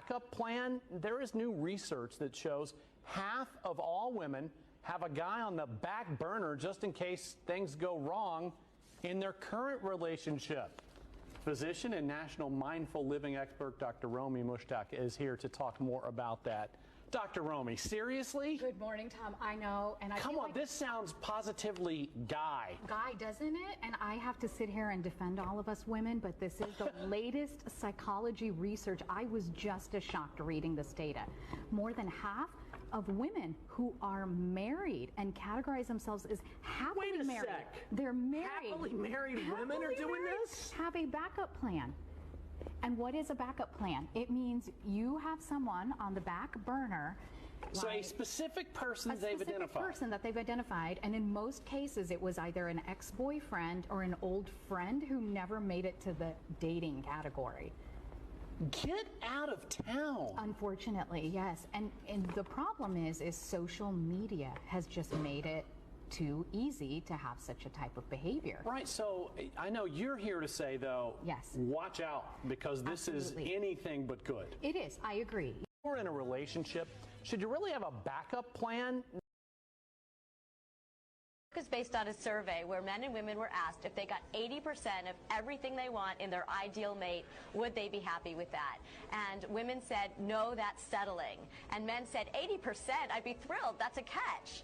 backup plan? There is new research that shows half of all women have a guy on the back burner just in case things go wrong in their current relationship. Physician and national mindful living expert Dr. Romy Mushtaq is here to talk more about that. Dr. Romy, seriously? Good morning, Tom. I know, and Come on, this sounds positively guy, doesn't it? And I have to sit here and defend all of us women, but this is the latest psychology research. I was just as shocked reading this data. More than half of women who are married and categorize themselves as happily married. Wait a sec. They're married. Happily married women are doing this? Have a backup plan. And what is a backup plan? It means you have someone on the back burner. So a specific person they've identified. A specific person that they've identified, and in most cases it was either an ex-boyfriend or an old friend who never made it to the dating category. Get out of town. Unfortunately, yes. And the problem is social media has just made it too easy to have such a type of behavior. Right, so I know you're here to say, though, yes, watch out, because this is anything but good. It is, I agree. If you're in a relationship, should you really have a backup plan? Is based on a survey where men and women were asked if they got 80% of everything they want in their ideal mate, would they be happy with that? And women said, no, that's settling. And men said, 80%, I'd be thrilled, that's a catch.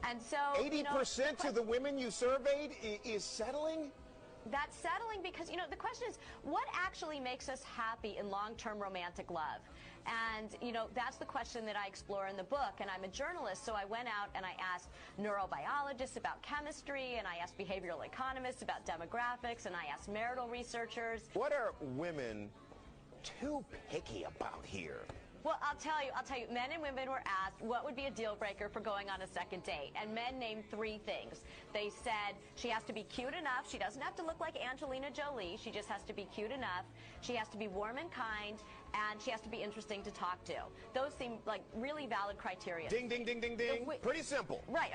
And so 80% of the women you surveyed is settling? That's settling because, the question is, what actually makes us happy in long-term romantic love? And, that's the question that I explore in the book. And I'm a journalist, so I went out and I asked neurobiologists about chemistry, and I asked behavioral economists about demographics, and I asked marital researchers. What are women too picky about here? Well, I'll tell you, men and women were asked what would be a deal breaker for going on a second date, and men named 3 things. They said she has to be cute enough, she doesn't have to look like Angelina Jolie, she just has to be cute enough, she has to be warm and kind, and she has to be interesting to talk to. Those seem like really valid criteria. Ding, ding, ding, ding, ding. Pretty simple. Right.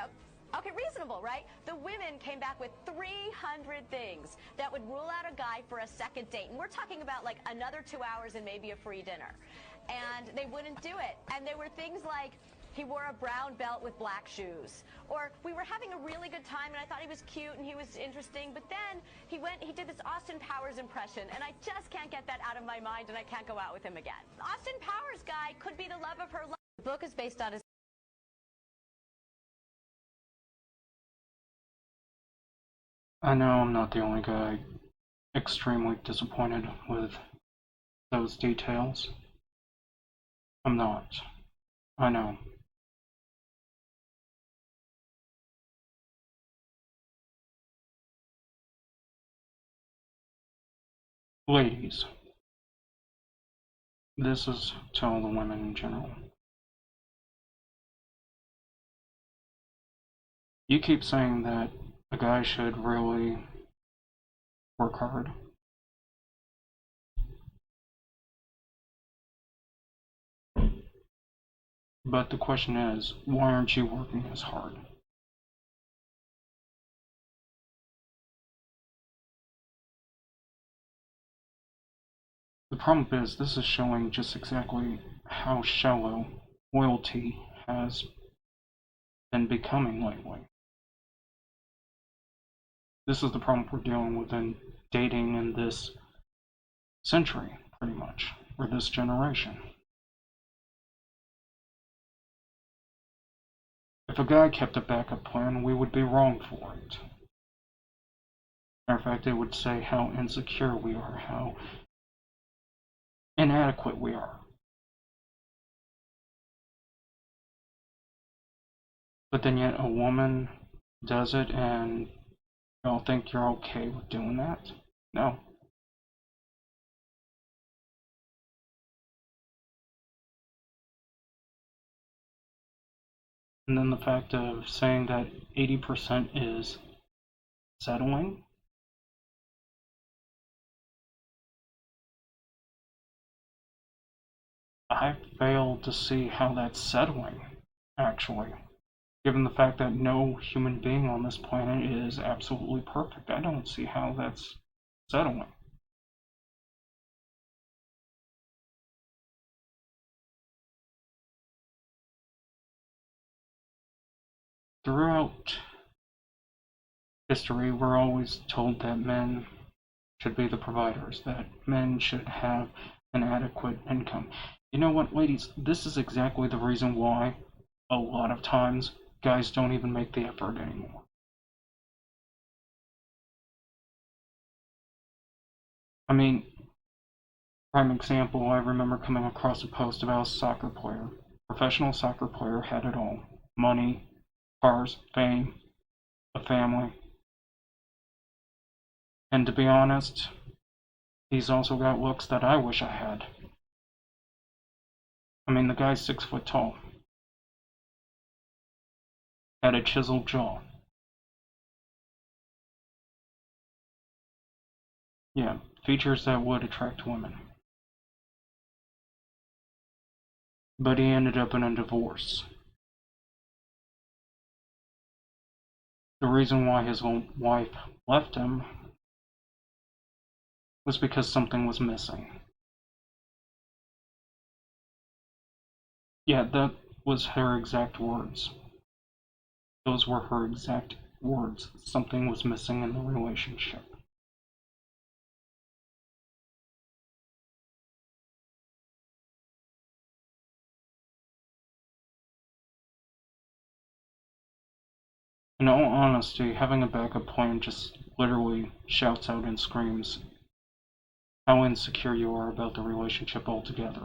Okay, reasonable, right? The women came back with 300 things that would rule out a guy for a second date. And we're talking about like another 2 hours and maybe a free dinner. And they wouldn't do it. And there were things like he wore a brown belt with black shoes. Or we were having a really good time and I thought he was cute and he was interesting. But then he did this Austin Powers impression. And I just can't get that out of my mind and I can't go out with him again. Austin Powers guy could be the love of her life. The book is based on his I know I'm not the only guy extremely disappointed with those details. I'm not. I know. Ladies, this is to all the women in general. You keep saying that a guy should really work hard. But the question is, why aren't you working as hard? The problem is, this is showing just exactly how shallow loyalty has been becoming lately. This is the problem we're dealing with in dating in this century, pretty much, or this generation. If a guy kept a backup plan, we would be wrong for it. Matter of fact, it would say how insecure we are, how inadequate we are. But then yet a woman does it and y'all think you're okay with doing that? No. And then the fact of saying that 80% is settling. I fail to see how that's settling, actually. Given the fact that no human being on this planet is absolutely perfect, I don't see how that's settling. throughout history, we're always told that men should be the providers, that men should have an adequate income. You know what, ladies? This is exactly the reason why a lot of times guys don't even make the effort anymore. I mean, prime example, I remember coming across a post about a soccer player. Professional soccer player had it all. Money, cars, fame, a family. And to be honest, he's also got looks that I wish I had. I mean, the guy's 6 foot tall. Had a chiseled jaw. Yeah, features that would attract women. But he ended up in a divorce. The reason why his wife left him was because something was missing. Yeah, that was her exact words. Those were her exact words. Something was missing in the relationship. In all honesty, having a backup plan just literally shouts out and screams how insecure you are about the relationship altogether.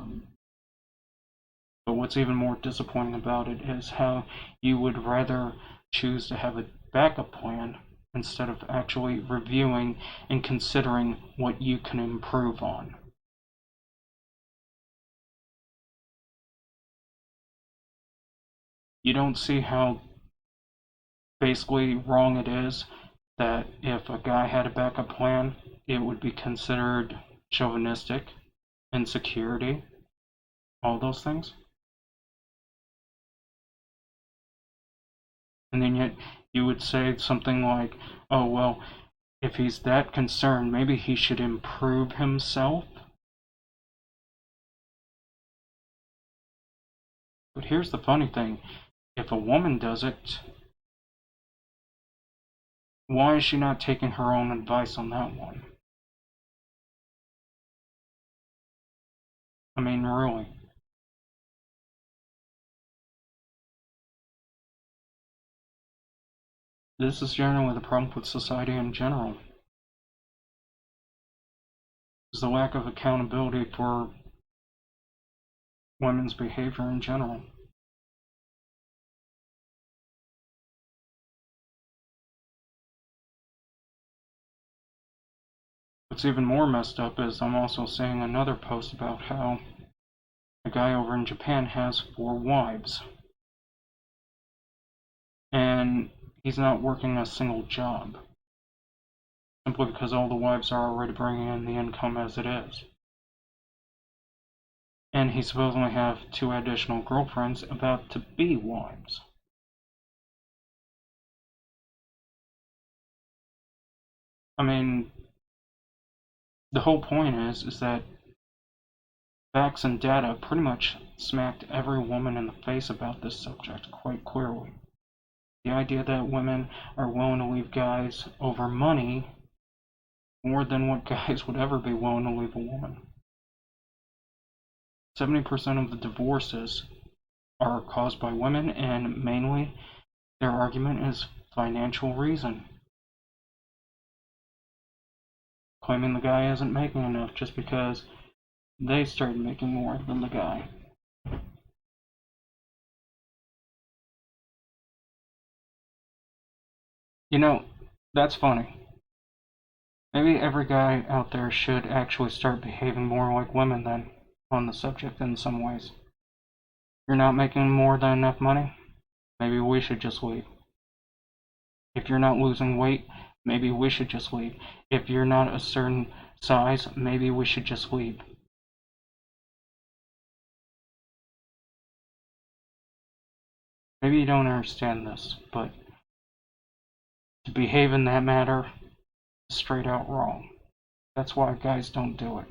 But what's even more disappointing about it is how you would rather choose to have a backup plan instead of actually reviewing and considering what you can improve on. You don't see how basically wrong it is that if a guy had a backup plan, it would be considered chauvinistic, insecurity, all those things. And then yet you would say something like, oh, well, if he's that concerned, maybe he should improve himself. But here's the funny thing. If a woman does it, why is she not taking her own advice on that one? I mean, really. This is generally the problem with society in general. Is the lack of accountability for women's behavior in general. What's even more messed up is I'm also seeing another post about how a guy over in Japan has 4 wives. And he's not working a single job. Simply because all the wives are already bringing in the income as it is. And he supposedly have 2 additional girlfriends about to be wives. I mean, the whole point is that facts and data pretty much smacked every woman in the face about this subject quite clearly. The idea that women are willing to leave guys over money more than what guys would ever be willing to leave a woman. 70% of the divorces are caused by women, and mainly their argument is financial reason. Claiming the guy isn't making enough just because they started making more than the guy. You know, that's funny. Maybe every guy out there should actually start behaving more like women then, on the subject in some ways. You're not making more than enough money? Maybe we should just leave. If you're not losing weight, maybe we should just leave. If you're not a certain size, maybe we should just leave. Maybe you don't understand this, but to behave in that matter is straight out wrong. That's why guys don't do it.